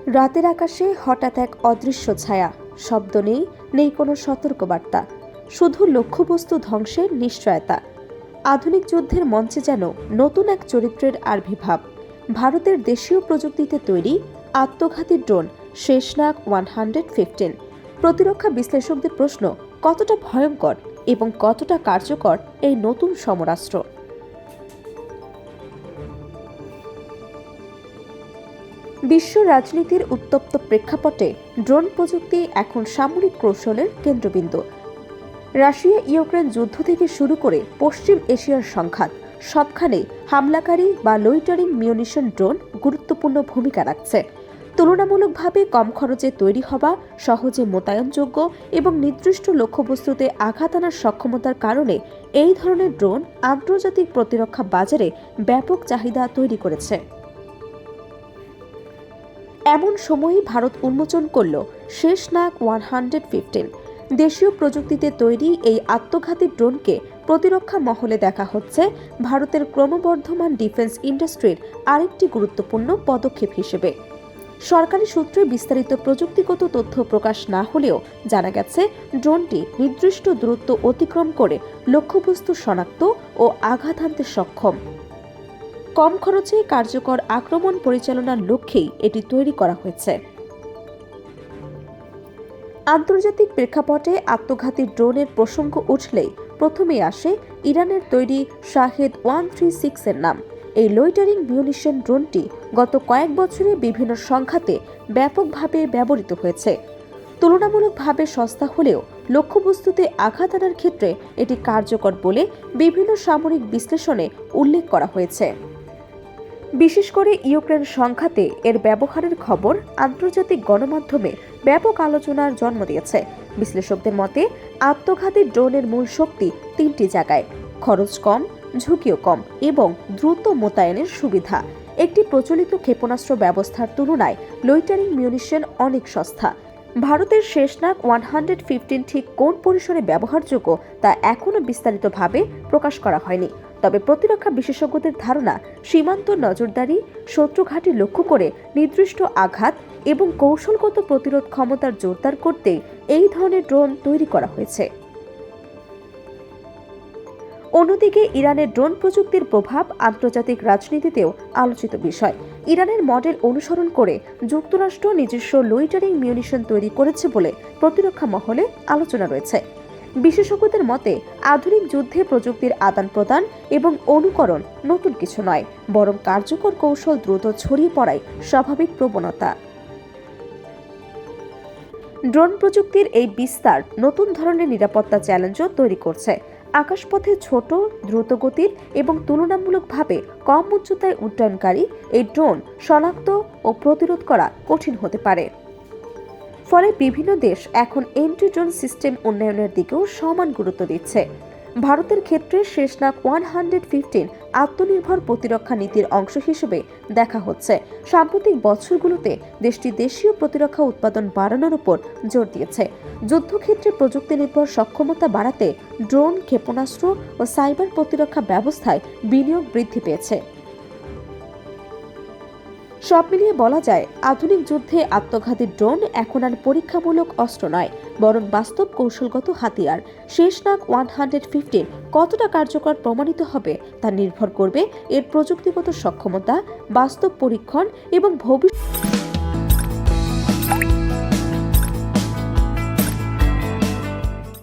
রাতের আকাশে হঠাৎ এক অদৃশ্য ছায়া, শব্দ নেই, নেই কোনো সতর্কবার্তা, শুধু লক্ষ্যবস্তু ধ্বংসের নিশ্চয়তা। আধুনিক যুদ্ধের মঞ্চে যেন নতুন এক চরিত্রের আবির্ভাব। ভারতের দেশীয় প্রযুক্তিতে তৈরি আত্মঘাতী ড্রোন শেষনাগ 115। প্রতিরক্ষা বিশ্লেষকদের প্রশ্ন, কতটা ভয়ঙ্কর এবং কতটা কার্যকর এই নতুন সমরাস্ত্র? বিশ্ব রাজনীতির উত্তপ্ত প্রেক্ষাপটে ড্রোন প্রযুক্তি এখন সামরিক কৌশলের কেন্দ্রবিন্দু। রাশিয়া ইউক্রেন যুদ্ধ থেকে শুরু করে পশ্চিম এশিয়ার সংঘাত, সবখানে হামলাকারী বা লইটারিং মিউনিশন ড্রোন গুরুত্বপূর্ণ ভূমিকা রাখছে। তুলনামূলকভাবে কম খরচে তৈরি হওয়া, সহজে মোতায়েনযোগ্য এবং নির্দিষ্ট লক্ষ্যবস্তুতে আঘাত আনার সক্ষমতার কারণে এই ধরনের ড্রোন আন্তর্জাতিক প্রতিরক্ষা বাজারে ব্যাপক চাহিদা তৈরি করেছে। এমন সময়ই ভারত উন্মোচন করল শেষনাগ 115। দেশীয় প্রযুক্তিতে তৈরি এই আত্মঘাতী ড্রোনকে প্রতিরক্ষা মহলে দেখা হচ্ছে ভারতের ক্রমবর্ধমান ডিফেন্স ইন্ডাস্ট্রির আরেকটি গুরুত্বপূর্ণ পদক্ষেপ হিসেবে। সরকারি সূত্রে বিস্তারিত প্রযুক্তিগত তথ্য প্রকাশ না হলেও জানা গেছে, ড্রোনটি নির্দিষ্ট দূরত্ব অতিক্রম করে লক্ষ্যবস্তু শনাক্ত ও আঘাত হানতে সক্ষম। কম খরচে কার্যকর আক্রমণ পরিচালনার লক্ষ্যেই এটি তৈরি করা হয়েছে। আন্তর্জাতিক প্রেক্ষাপটে আত্মঘাতী ড্রোনের প্রসঙ্গ উঠলেই প্রথমেই আসে ইরানের তৈরি শাহেদ 136 এর নাম। এই লইটারিং মিউনিশন ড্রোনটি গত কয়েক বছরে বিভিন্ন সংঘাতে ব্যাপকভাবে ব্যবহৃত হয়েছে। তুলনামূলকভাবে সস্তা হলেও লক্ষ্যবস্তুতে আঘাত আনার ক্ষেত্রে এটি কার্যকর বলে বিভিন্ন সামরিক বিশ্লেষণে উল্লেখ করা হয়েছে। বিশেষ করে ইউক্রেন সংঘাতে এর ব্যবহারের খবর আন্তর্জাতিক গণমাধ্যমে ব্যাপক আলোচনার জন্ম দিয়েছে। বিশ্লেষকদের মতে, আত্মঘাতী ড্রোনের মূল শক্তি তিনটি জায়গায়: খরচ কম, ঝুঁকিও কম এবং দ্রুত মোতায়েনের সুবিধা। একটি প্রচলিত ক্ষেপণাস্ত্র ব্যবস্থার তুলনায় লইটারিং মিউনিশন অনেক সস্তা। ভারতের শেষনাগ 115 ঠিক কোন পরিসরে ব্যবহারযোগ্য তা এখনও বিস্তারিতভাবে প্রকাশ করা হয়নি। তবে প্রতিরক্ষা বিশেষজ্ঞদের ধারণা, সীমান্ত নজরদারি, শত্রু ঘাঁটি লক্ষ্য করে নির্দিষ্ট আঘাত এবং কৌশলগত প্রতিরোধ ক্ষমতার জোরদার করতে এই ধরনের ড্রোন তৈরি করা হয়েছে। অন্যদিকে ইরানের ড্রোন প্রযুক্তির প্রভাব আন্তর্জাতিক রাজনীতিতেও আলোচিত বিষয়। ইরানের মডেল অনুসরণ করে যুক্তরাষ্ট্র নিজস্ব লইটারিং মিউনিশন তৈরি করেছে বলে প্রতিরক্ষা মহলে আলোচনা রয়েছে। বিশেষজ্ঞদের মতে, আধুনিক যুদ্ধে প্রযুক্তির আদান প্রদান এবং অনুকরণ নতুন কিছু নয়, বরং কার্যকর কৌশল দ্রুত ছড়িয়ে পড়াই স্বাভাবিক প্রবণতা। ড্রোন প্রযুক্তির এই বিস্তার নতুন ধরনের নিরাপত্তা চ্যালেঞ্জও তৈরি করছে। আকাশপথে ছোট, দ্রুতগতির এবং তুলনামূলকভাবে কম উচ্চতায় উড্ডয়নকারী এই ড্রোন শনাক্ত ও প্রতিরোধ করা কঠিন হতে পারে। ফলে বিভিন্ন দেশ এখন এন্টি ড্রোন সিস্টেম উন্নয়নের দিকেও সমান গুরুত্ব দিচ্ছে। ভারতের ক্ষেত্রে শেষনাগ 115 আত্মনির্ভর প্রতিরক্ষা নীতির অংশ হিসেবে দেখা হচ্ছে। সাম্প্রতিক বছরগুলোতে দেশটি দেশীয় প্রতিরক্ষা উৎপাদন বাড়ানোর উপর জোর দিয়েছে। যুদ্ধক্ষেত্রে প্রযুক্তি নির্ভর সক্ষমতা বাড়াতে ড্রোন, ক্ষেপণাস্ত্র ও সাইবার প্রতিরক্ষা ব্যবস্থায় বিনিয়োগ বৃদ্ধি পেয়েছে। সব মিলিয়ে বলা যায়, আধুনিক যুদ্ধে আত্মঘাতী ড্রোন এখন আর পরীক্ষামূলক অস্ত্র নয়, বরং বাস্তব কৌশলগত হাতিয়ার। শেষনাগ 115 কতটা কার্যকর প্রমাণিত হবে তা নির্ভর করবে এর প্রযুক্তিগত সক্ষমতা, বাস্তব পরীক্ষণ এবং ভবিষ্যৎ